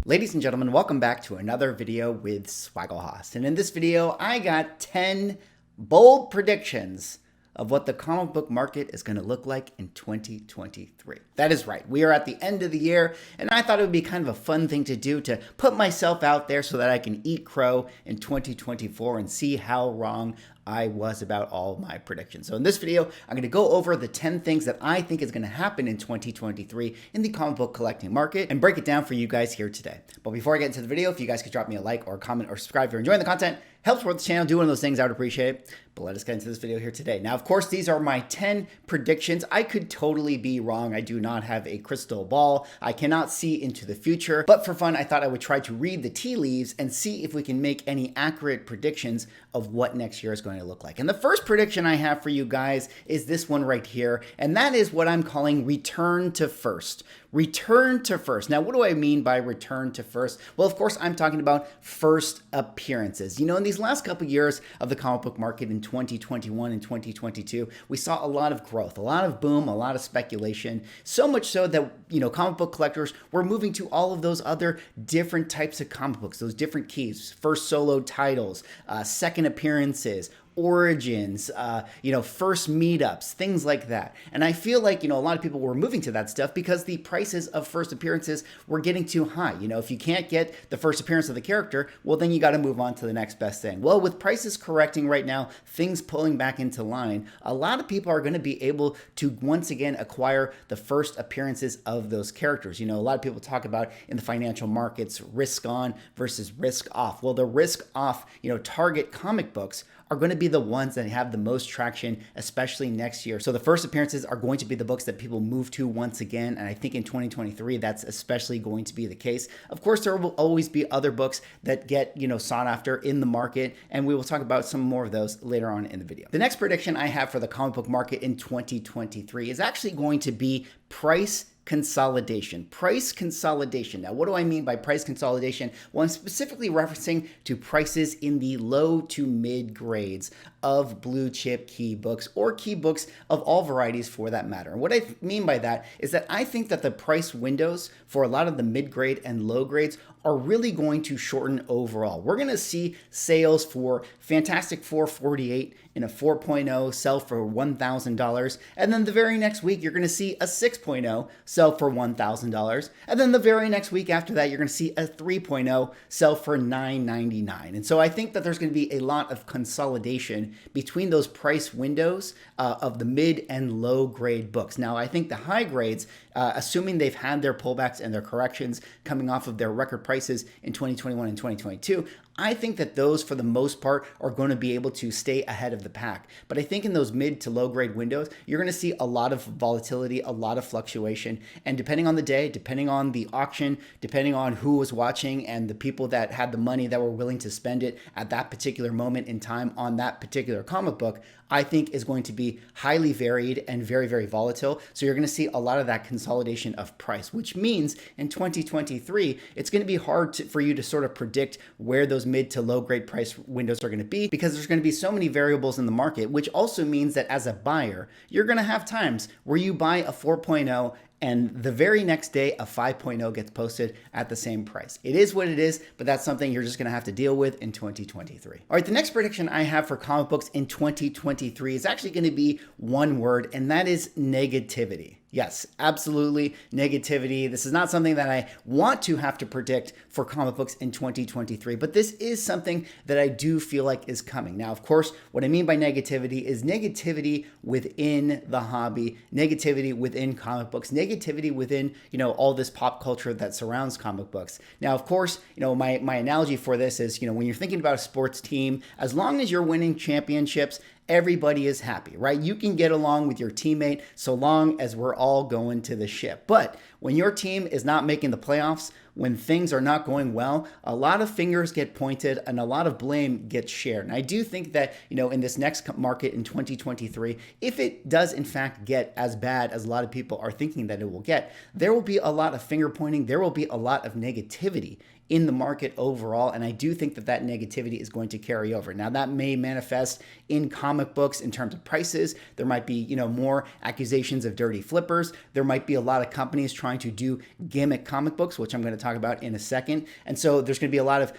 Ladies and gentlemen, welcome back to another video with Swaggle. And in this video, I got 10 bold predictions of what the comic book market is going to look like in 2023. That is right. We are at the end of the year, and I thought it would be kind of a fun thing to do to put myself out there so that I can eat crow in 2024 and see how wrong I was about all of my predictions. So in this video, I'm going to go over the 10 things that I think is going to happen in 2023 in the comic book collecting market and break it down for you guys here today. But before I get into the video, if you guys could drop me a like or a comment or subscribe if you're enjoying the content, helps support the channel, do one of those things, I would appreciate it. But let us get into this video here today. Now, of course, these are my 10 predictions. I could totally be wrong. I do not have a crystal ball. I cannot see into the future. But for fun, I thought I would try to read the tea leaves and see if we can make any accurate predictions of what next year is going to look like. And the first prediction I have for you guys is this one right here. And that is what I'm calling return to first. Return to first. Now, what do I mean by return to first? Well, of course, I'm talking about first appearances. You know, in these last couple of years of the comic book market in 2021 and 2022, we saw a lot of growth, a lot of boom, a lot of speculation, so much so that, you know, comic book collectors were moving to all of those other different types of comic books, those different keys, first solo titles, second appearances, origins, first meetups, things like that. And I feel like, a lot of people were moving to that stuff because the prices of first appearances were getting too high. If you can't get the first appearance of the character, well, then you got to move on to the next best thing. Well, with prices correcting right now, things pulling back into line, a lot of people are going to be able to once again acquire the first appearances of those characters. A lot of people talk about in the financial markets, risk on versus risk off. Well, the risk off, target comic books are going to be the ones that have the most traction, especially next year. So the first appearances are going to be the books that people move to once again. And I think in 2023, that's especially going to be the case. Of course, there will always be other books that get, sought after in the market. And we will talk about some more of those later on in the video. The next prediction I have for the comic book market in 2023 is actually going to be price consolidation. Price consolidation. Now, what do I mean by price consolidation? Well, I'm specifically referencing to prices in the low to mid grades of blue chip key books or key books of all varieties for that matter. And what I mean by that is that I think that the price windows for a lot of the mid grade and low grades are really going to shorten overall. We're going to see sales for Fantastic Four 48 in a 4.0 sell for $1,000. And then the very next week, you're going to see a 6.0 sell for $1,000. And then the very next week after that, you're going to see a 3.0 sell for $9.99. And so I think that there's going to be a lot of consolidation between those price windows of the mid and low grade books. Now, I think the high grades, assuming they've had their pullbacks and their corrections coming off of their record prices in 2021 and 2022, I think that those, for the most part, are going to be able to stay ahead of the pack. But I think in those mid to low grade windows, you're going to see a lot of volatility, a lot of fluctuation. And depending on the day, depending on the auction, depending on who was watching and the people that had the money that were willing to spend it at that particular moment in time on that particular comic book, I think is going to be highly varied and very, very volatile. So you're going to see a lot of that consolidation of price, which means in 2023, it's going to be hard for you to sort of predict where those mid to low grade price windows are going to be because there's going to be so many variables in the market, which also means that as a buyer, you're going to have times where you buy a 4.0 and the very next day, a 5.0 gets posted at the same price. It is what it is, but that's something you're just going to have to deal with in 2023. All right, the next prediction I have for comic books in 2023 is actually going to be one word, and that is negativity. Yes, absolutely, negativity. This is not something that I want to have to predict for comic books in 2023, but this is something that I do feel like is coming. Now, of course, what I mean by negativity is negativity within the hobby, negativity within comic books, negativity within, all this pop culture that surrounds comic books. Now, of course, my analogy for this is, when you're thinking about a sports team, as long as you're winning championships, everybody is happy, right? You can get along with your teammate so long as we're all going to the ship. But when your team is not making the playoffs, when things are not going well, a lot of fingers get pointed and a lot of blame gets shared. And I do think that, in this next market in 2023, if it does in fact get as bad as a lot of people are thinking that it will get, there will be a lot of finger pointing. There will be a lot of negativity in the market overall, and I do think that that negativity is going to carry over. Now, that may manifest in comic books in terms of prices. There might be, more accusations of dirty flippers. There might be a lot of companies trying to do gimmick comic books, which I'm going to talk about in a second. And so there's going to be a lot of,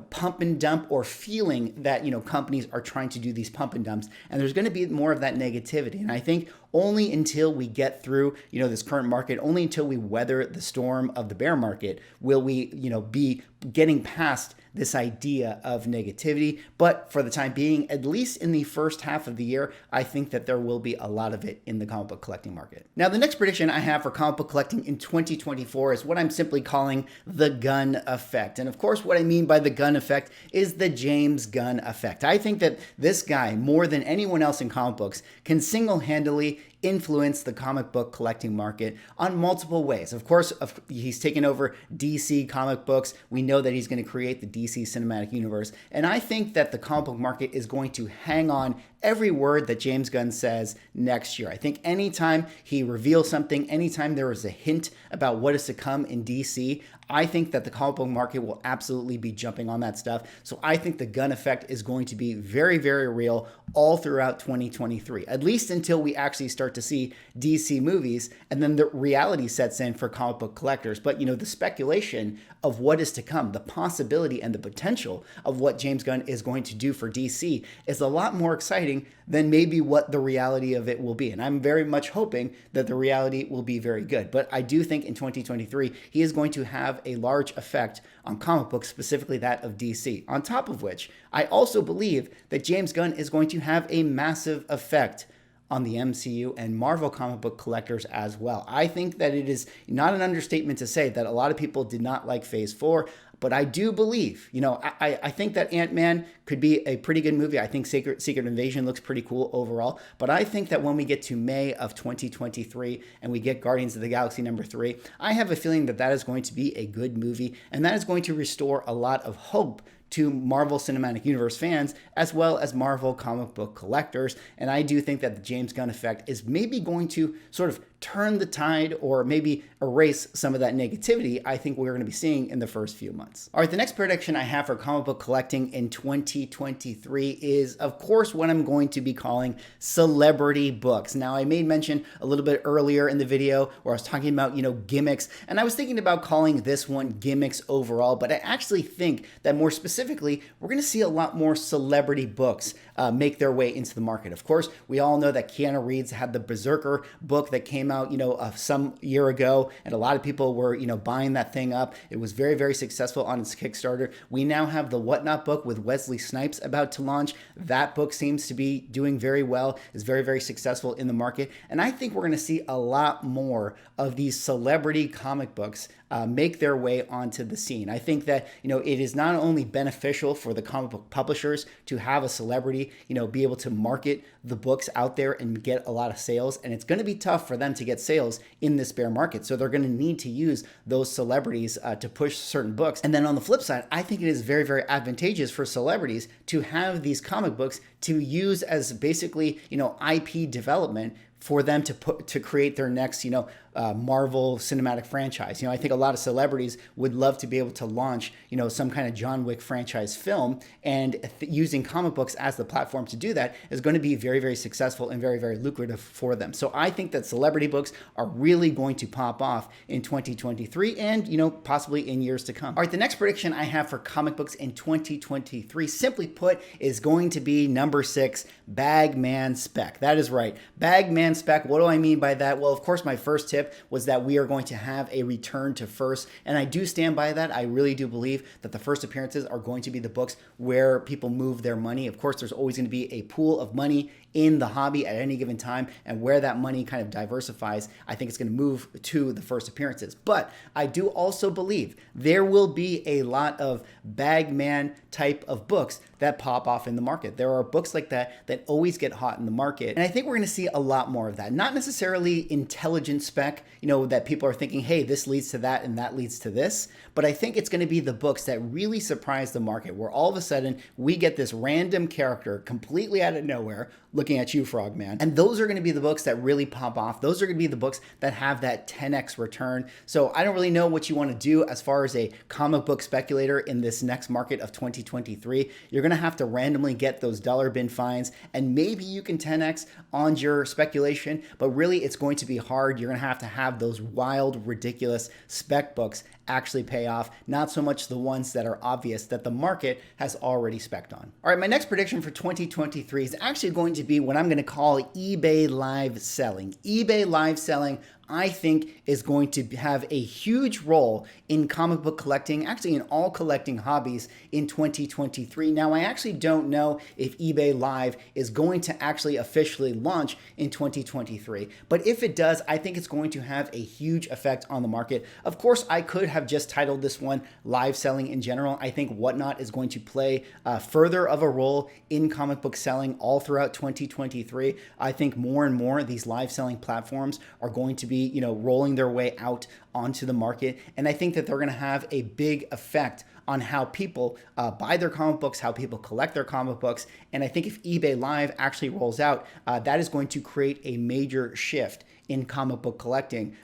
pump and dump, or feeling that, companies are trying to do these pump and dumps, and there's going to be more of that negativity. And I think only until we get through, this current market, only until we weather the storm of the bear market, will we, be getting past this idea of negativity. But for the time being, at least in the first half of the year, I think that there will be a lot of it in the comic book collecting market. Now, the next prediction I have for comic book collecting in 2024 is what I'm simply calling the Gunn Effect. And of course, what I mean by the Gunn Effect is the James Gunn Effect. I think that this guy, more than anyone else in comic books, can single-handedly influence the comic book collecting market on multiple ways. Of course, he's taken over DC comic books. We know that he's going to create the DC cinematic universe. And I think that the comic book market is going to hang on every word that James Gunn says next year. I think anytime he reveals something, anytime there is a hint about what is to come in DC, I think that the comic book market will absolutely be jumping on that stuff. So I think the Gunn Effect is going to be very, very real all throughout 2023, at least until we actually start to see DC movies, and then the reality sets in for comic book collectors. But, the speculation of what is to come, the possibility and the potential of what James Gunn is going to do for DC is a lot more exciting than maybe what the reality of it will be. And I'm very much hoping that the reality will be very good. But I do think in 2023, he is going to have a large effect on comic books, specifically that of DC. On top of which, I also believe that James Gunn is going to have a massive effect on the MCU and Marvel comic book collectors as well. I think that it is not an understatement to say that a lot of people did not like Phase 4, but I do believe, I think that Ant-Man could be a pretty good movie. I think Secret Invasion looks pretty cool overall, but I think that when we get to May of 2023 and we get Guardians of the Galaxy #3, I have a feeling that that is going to be a good movie, and that is going to restore a lot of hope to Marvel Cinematic Universe fans, as well as Marvel comic book collectors. And I do think that the James Gunn Effect is maybe going to sort of turn the tide, or maybe erase some of that negativity I think we're going to be seeing in the first few months. All right, the next prediction I have for comic book collecting in 2023 is, of course, what I'm going to be calling celebrity books. Now, I made mention a little bit earlier in the video where I was talking about, gimmicks, and I was thinking about calling this one gimmicks overall, but I actually think that more specifically, we're going to see a lot more celebrity books make their way into the market. Of course, we all know that Keanu Reeves had the Berserker book that came out, some year ago, and a lot of people were, buying that thing up. It was very, very successful on its Kickstarter. We now have the Whatnot book with Wesley Snipes about to launch. That book seems to be doing very well, is very, very successful in the market. And I think we're going to see a lot more of these celebrity comic books make their way onto the scene. I think that, it is not only beneficial for the comic book publishers to have a celebrity, be able to market the books out there and get a lot of sales. And it's going to be tough for them to get sales in this bear market. So they're going to need to use those celebrities to push certain books. And then on the flip side, I think it is very, very advantageous for celebrities to have these comic books to use as basically, IP development for them to create their next, Marvel cinematic franchise. I think a lot of celebrities would love to be able to launch, some kind of John Wick franchise film, and using comic books as the platform to do that is going to be very, very successful and very, very lucrative for them. So I think that celebrity books are really going to pop off in 2023 and, possibly in years to come. All right, the next prediction I have for comic books in 2023, simply put, is going to be number 6, Bagman Spec. That is right, Bagman Spec. What do I mean by that? Well, of course, my first tip was that we are going to have a return to first, and I do stand by that. I really do believe that the first appearances are going to be the books where people move their money. Of course, there's always going to be a pool of money in the hobby at any given time, and where that money kind of diversifies, I think it's going to move to the first appearances. But I do also believe there will be a lot of Bagman type of books that pop off in the market. There are books like that that always get hot in the market, and I think we're going to see a lot more of that. Not necessarily intelligent spec, that people are thinking, hey, this leads to that and that leads to this, but I think it's going to be the books that really surprise the market, where all of a sudden we get this random character completely out of nowhere, looking at you, Frogman. And those are going to be the books that really pop off. Those are going to be the books that have that 10x return. So I don't really know what you want to do as far as a comic book speculator in this next market of 2023. You're going to have to randomly get those dollar bin finds, and maybe you can 10x on your speculation, but really it's going to be hard. You're going to have those wild, ridiculous spec books actually pay off, not so much the ones that are obvious that the market has already specced on. All right, my next prediction for 2023 is actually going to be what I'm going to call eBay live selling. eBay live selling, I think, is going to have a huge role in comic book collecting, actually in all collecting hobbies in 2023. Now, I actually don't know if eBay Live is going to actually officially launch in 2023, but if it does, I think it's going to have a huge effect on the market. Of course, I could have just titled this one Live Selling in general. I think Whatnot is going to play further of a role in comic book selling all throughout 2023. I think more and more these live selling platforms are going to be rolling their way out onto the market. And I think that they're going to have a big effect on how people buy their comic books, how people collect their comic books. And I think if eBay Live actually rolls out, that is going to create a major shift in comic book collecting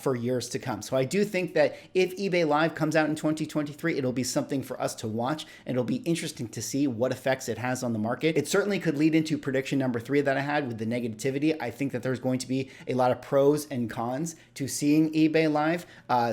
for years to come. So I do think that if eBay Live comes out in 2023, it'll be something for us to watch, and it'll be interesting to see what effects it has on the market. It certainly could lead into prediction number 3 that I had with the negativity. I think that there's going to be a lot of pros and cons to seeing eBay Live.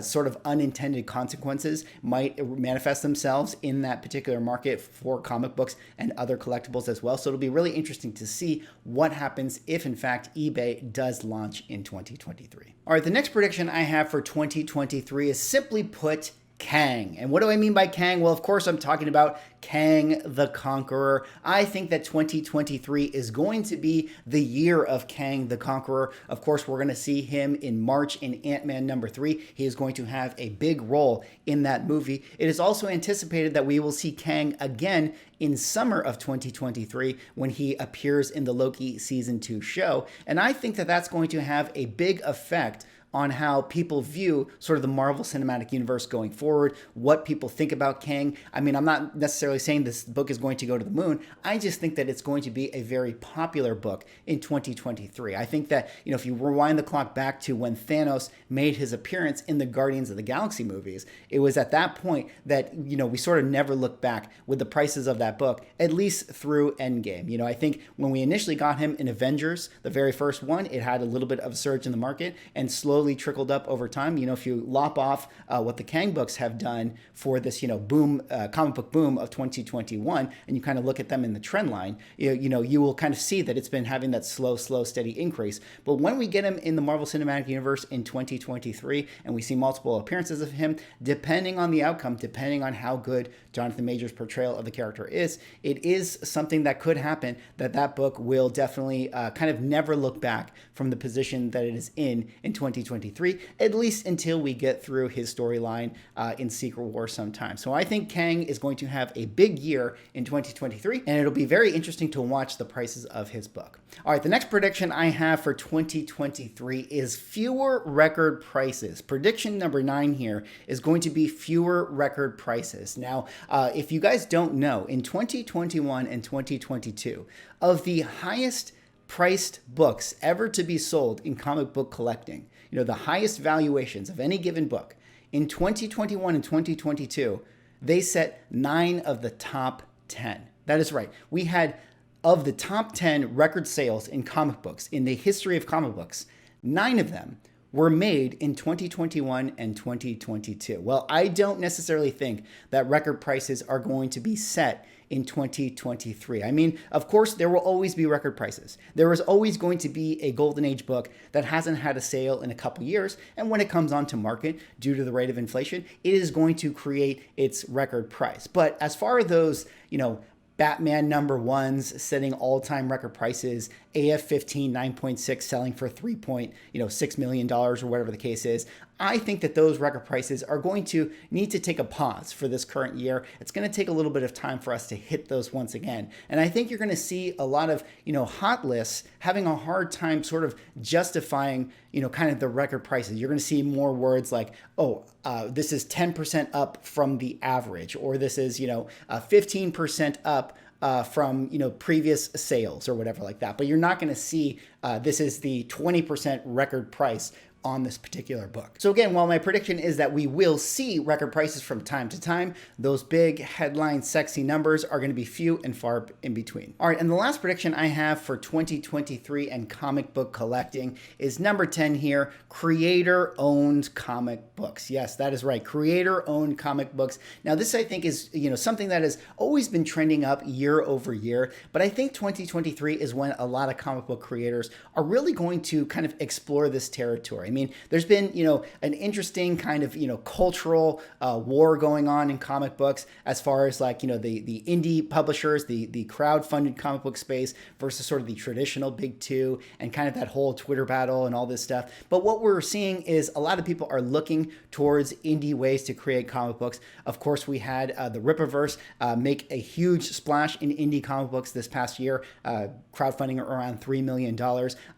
Sort of unintended consequences might manifest themselves in that particular market for comic books and other collectibles as well. So it'll be really interesting to see what happens if, in fact, eBay does launch in 2023. All right, the next prediction I have for 2023 is simply put Kang. And what do I mean by Kang? Well, of course, I'm talking about Kang the Conqueror. I think that 2023 is going to be the year of Kang the Conqueror. Of course, we're going to see him in March in Ant-Man #3. He is going to have a big role in that movie. It is also anticipated that we will see Kang again in summer of 2023 when he appears in the Loki Season 2 show. And I think that that's going to have a big effect on how people view sort of the Marvel Cinematic Universe going forward, what people think about Kang. I mean, I'm not necessarily saying this book is going to go to the moon. I just think that it's going to be a very popular book in 2023. I think that, if you rewind the clock back to when Thanos made his appearance in the Guardians of the Galaxy movies, it was at that point that, we sort of never looked back with the prices of that book, at least through Endgame. I think when we initially got him in Avengers, the very first one, it had a little bit of a surge in the market and slowly trickled up over time. If you lop off what the Kang books have done for this, boom, comic book boom of 2021, and you kind of look at them in the trend line, you will kind of see that it's been having that slow, steady increase. But when we get him in the Marvel Cinematic Universe in 2023, and we see multiple appearances of him, depending on the outcome, depending on how good Jonathan Majors' portrayal of the character is, it is something that could happen, that book will definitely kind of never look back from the position that it is in 2023, at least until we get through his storyline in Secret War sometime. So I think Kang is going to have a big year in 2023, and it'll be very interesting to watch the prices of his book. All right, the next prediction I have for 2023 is fewer record prices. Prediction number 9 here is going to be fewer record prices. Now, if you guys don't know, in 2021 and 2022, of the highest priced books ever to be sold in comic book collecting, the highest valuations of any given book, in 2021 and 2022, they set 9 of the top 10. That is right. We had, of the top 10 record sales in comic books, in the history of comic books, 9 of them were made in 2021 and 2022. Well, I don't necessarily think that record prices are going to be set in 2023. I mean, of course, there will always be record prices. There is always going to be a golden age book that hasn't had a sale in a couple years, and when it comes onto market due to the rate of inflation, it is going to create its record price. But as far as those, Batman #1s setting all-time record prices, AF-15 9.6 selling for $3.6 million or whatever the case is. I think that those record prices are going to need to take a pause for this current year. It's going to take a little bit of time for us to hit those once again. And I think you're going to see a lot of, hot lists having a hard time sort of justifying, kind of the record prices. You're going to see more words like, this is 10% up from the average, or this is, 15% up from, you know, previous sales or whatever like that. But you're not going to see this is the 20% record price on this particular book. So again, while my prediction is that we will see record prices from time to time, those big headline sexy numbers are going to be few and far in between. All right, and the last prediction I have for 2023 and comic book collecting is number 10 here, creator-owned comic books. Yes, that is right, creator-owned comic books. Now this I think is, you know, something that has always been trending up year over year, but I think 2023 is when a lot of comic book creators are really going to kind of explore this territory. I mean, there's been, you know, an interesting kind of, you know, cultural war going on in comic books as far as like, you know, the indie publishers, the crowd-funded comic book space versus sort of the traditional big two and kind of that whole Twitter battle and all this stuff. But what we're seeing is a lot of people are looking towards indie ways to create comic books. Of course, we had the Rippaverse make a huge splash in indie comic books this past year, crowdfunding around $3 million.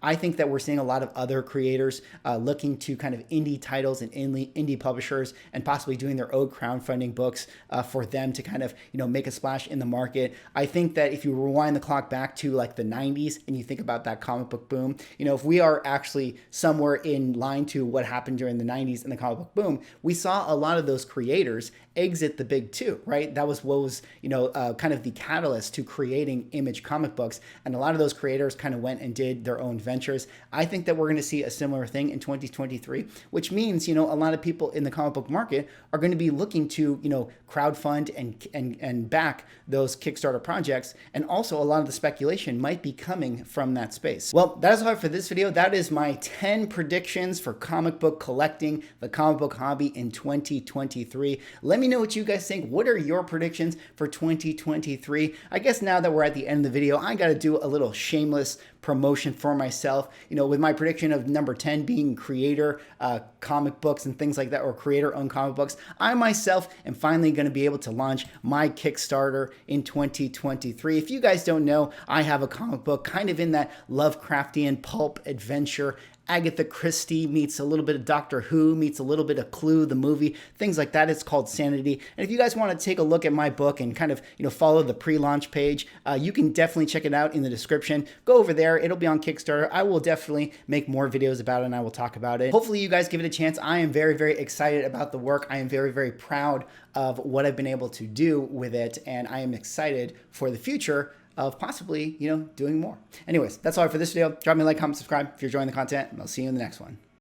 I think that we're seeing a lot of other creators looking to kind of indie titles and indie publishers and possibly doing their own crowdfunding books for them to kind of, you know, make a splash in the market. I think that if you rewind the clock back to like the 90s and you think about that comic book boom, you know, if we are actually somewhere in line to what happened during the 90s and the comic book boom, we saw a lot of those creators exit the big two, right? That was what was, you know, kind of the catalyst to creating Image comic books. And a lot of those creators kind of went and did their own ventures. I think that we're going to see a similar thing in 2023, which means, you know, a lot of people in the comic book market are going to be looking to, you know, crowdfund and back those Kickstarter projects. And also a lot of the speculation might be coming from that space. Well, that is all for this video. That is my 10 predictions for comic book collecting, the comic book hobby in 2023. Let me know what you guys think. What are your predictions for 2023? I guess now that we're at the end of the video, I got to do a little shameless promotion for myself, you know, with my prediction of number 10 being creator comic books and things like that, or creator-owned comic books. I myself am finally going to be able to launch my Kickstarter in 2023. If you guys don't know, I have a comic book kind of in that Lovecraftian pulp adventure. Agatha Christie meets a little bit of Doctor Who, meets a little bit of Clue, the movie, things like that. It's called SANITY. And if you guys want to take a look at my book and kind of, you know, follow the pre-launch page, you can definitely check it out in the description. Go over there. It'll be on Kickstarter. I will definitely make more videos about it and I will talk about it. Hopefully you guys give it a chance. I am very, very excited about the work. I am very, very proud of what I've been able to do with it. And I am excited for the future of possibly, you know, doing more. Anyways, that's all for this video. Drop me a like, comment, subscribe if you're enjoying the content, and I'll see you in the next one.